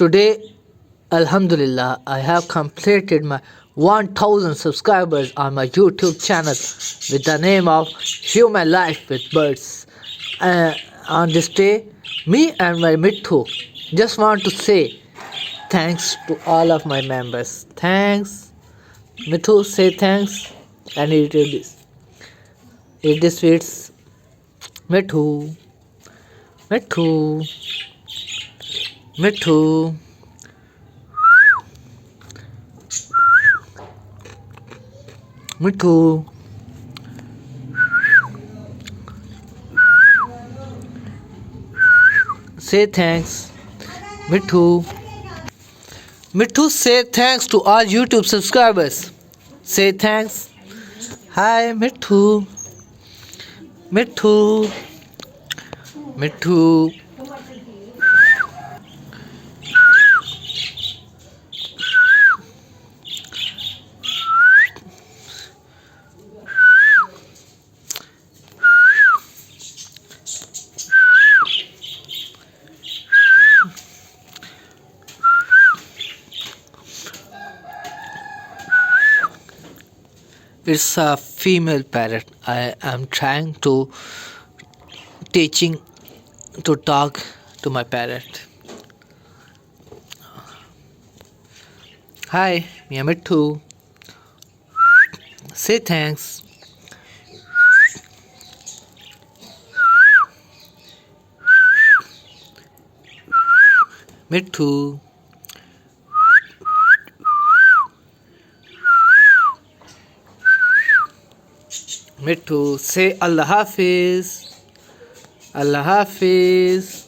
Today, AlHamduLillah, I have completed my 1000 subscribers on my YouTube channel with the name of Human Life with Birds. On this day, me and my Mithu just want to say thanks to all of my members. Thanks. Mithu, say thanks. And eat this. Eat this sweets. Mithu. Mithu. Mithu. Mithu. Say thanks. Mithu. Mithu, say thanks to all YouTube subscribers. Say thanks. Hi, Mithu. Mithu. Mithu. It's a female parrot. I am trying to teaching to talk to my parrot. Hi, Mithu. Say thanks. Mithu. Mithu, say Allah Hafiz. Allah Hafiz.